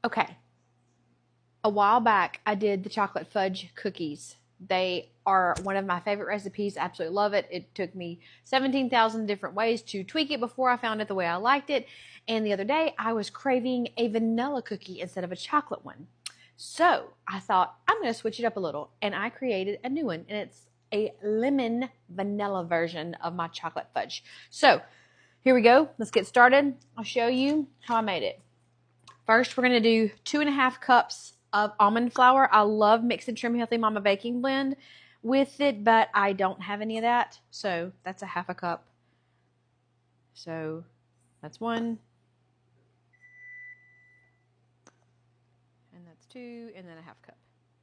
Okay. A while back, I did the chocolate fudge cookies. They are one of my favorite recipes. Absolutely love it. It took me 17,000 different ways to tweak it before I found it the way I liked it. And the other day, I was craving a vanilla cookie instead of a chocolate one. So I thought, I'm going to switch it up a little. And I created a new one. And it's a lemon vanilla version of my chocolate fudge. So here we go. Let's get started. I'll show you how I made it. First, we're going to do 2.5 cups of almond flour. I love mixing Trim Healthy Mama baking blend with it, but I don't have any of that. So that's a 1/2 cup. So that's 1. And that's 2, and then a 1/2 cup.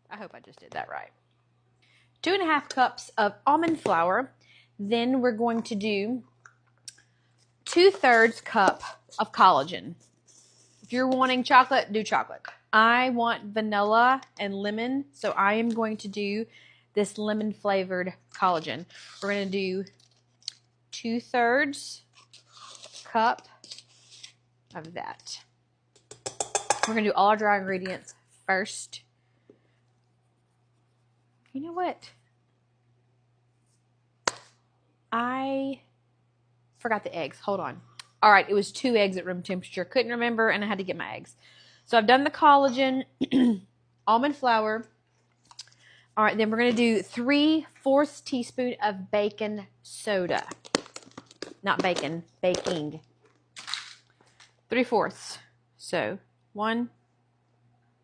I hope I just did that right. 2.5 cups of almond flour. Then we're going to do 2/3 cup of collagen. If you're wanting chocolate, do chocolate. I want vanilla and lemon, so I am going to do this lemon flavored collagen. We're going to do 2/3 cup of that. We're going to do all our dry ingredients first. You know what? I forgot the eggs. Hold on. All right, it was 2 eggs at room temperature. Couldn't remember, and I had to get my eggs. So I've done the collagen, almond flour. All right, then we're going to do 3/4 teaspoon of baking soda. Not bacon, baking. 3/4. So 1,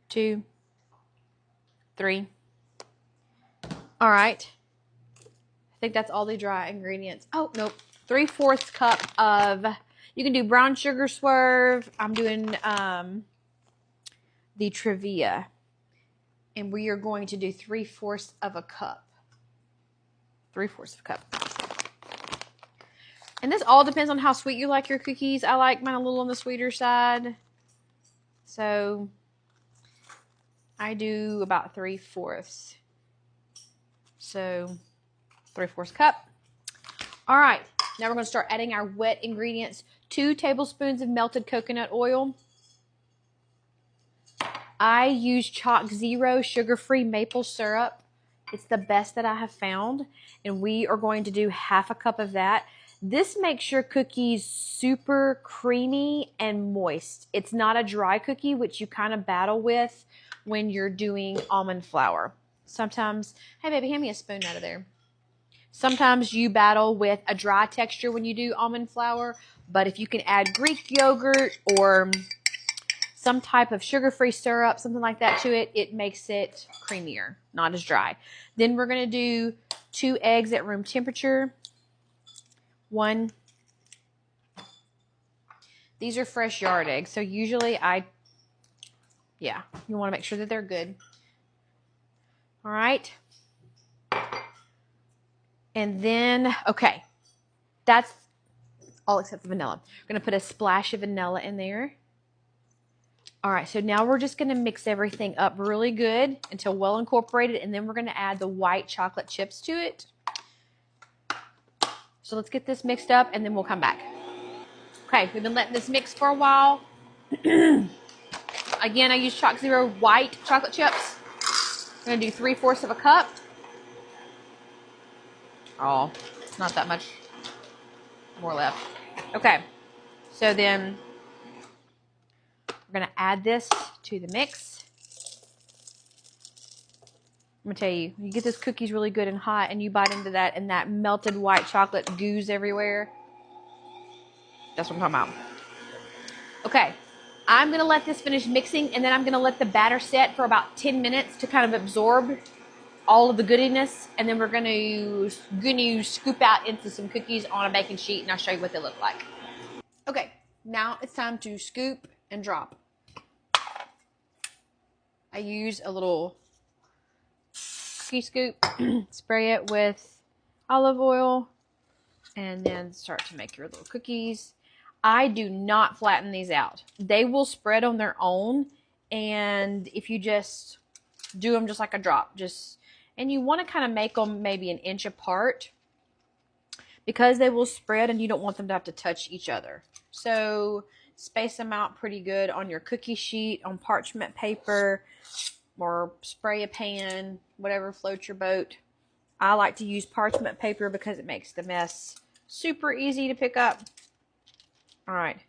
2, 3. All right. I think that's all the dry ingredients. Oh, nope. 3/4 cup of, you can do brown sugar swerve. I'm doing the Trivia. And we are going to do 3/4 of a cup. 3/4 of a cup. And this all depends on how sweet you like your cookies. I like mine a little on the sweeter side. So I do about 3/4. So 3/4 cup. All right. Now we're going to start adding our wet ingredients. 2 tablespoons of melted coconut oil. I use Chalk Zero sugar-free maple syrup. It's the best that I have found. And we are going to do 1/2 cup of that. This makes your cookies super creamy and moist. It's not a dry cookie, which you kind of battle with when you're doing almond flour. Sometimes, hey baby, hand me a spoon out of there. Sometimes you battle with a dry texture when you do almond flour, but if you can add Greek yogurt or some type of sugar-free syrup, something like that to it, it makes it creamier, not as dry. Then we're going to do 2 eggs at room temperature. 1. These are fresh yard eggs, so usually you want to make sure that they're good. All right. And then, okay, that's all except the vanilla. We're going to put a splash of vanilla in there. All right, so now we're just going to mix everything up really good until well incorporated, and then we're going to add the white chocolate chips to it. So let's get this mixed up, and then we'll come back. Okay, we've been letting this mix for a while. Again, I use Chalk Zero white chocolate chips. I'm going to do 3/4 of a cup. Oh, it's not that much more left. Okay, so then we're going to add this to the mix. I'm going to tell you, when you get those cookies really good and hot and you bite into that and that melted white chocolate goos everywhere, that's what I'm talking about. Okay, I'm going to let this finish mixing, and then I'm going to let the batter set for about 10 minutes to kind of absorb all of the goodiness, and then we're going to scoop out into some cookies on a baking sheet, and I'll show you what they look like. Okay, now it's time to scoop and drop. I use a little cookie scoop, spray it with olive oil, and then start to make your little cookies. I do not flatten these out. They will spread on their own, and if you just do them just like a drop, and you want to kind of make them maybe 1 inch apart because they will spread and you don't want them to have to touch each other. So space them out pretty good on your cookie sheet, on parchment paper, or spray a pan, whatever floats your boat. I like to use parchment paper because it makes the mess super easy to pick up. All right.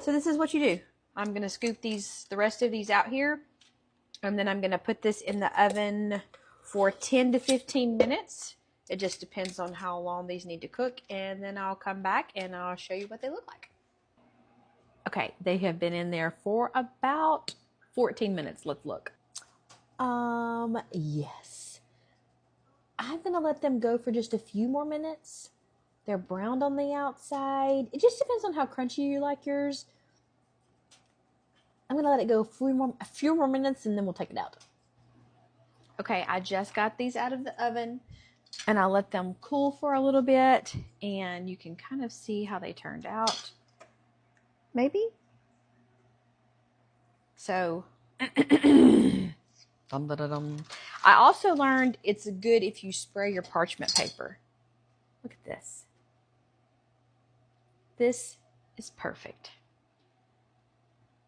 So this is what you do. I'm going to scoop the rest of these out here, and then I'm going to put this in the oven for 10 to 15 minutes. It just depends on how long these need to cook, and then I'll come back and I'll show you what they look like. Okay, they have been in there for about 14 minutes. Let's look. Yes. I'm going to let them go for just a few more minutes. They're browned on the outside. It just depends on how crunchy you like yours. I'm going to let it go a few more minutes, and then we'll take it out. Okay, I just got these out of the oven, and I let them cool for a little bit, and you can kind of see how they turned out. Maybe? So, I also learned it's good if you spray your parchment paper. Look at this. This is perfect.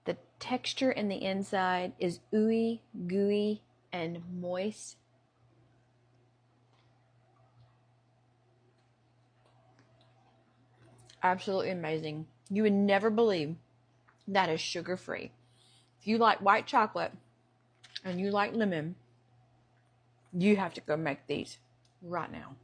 The texture in the inside is ooey, gooey, and moist. Absolutely amazing. You would never believe that is sugar-free. If you like white chocolate and you like lemon, you have to go make these right now.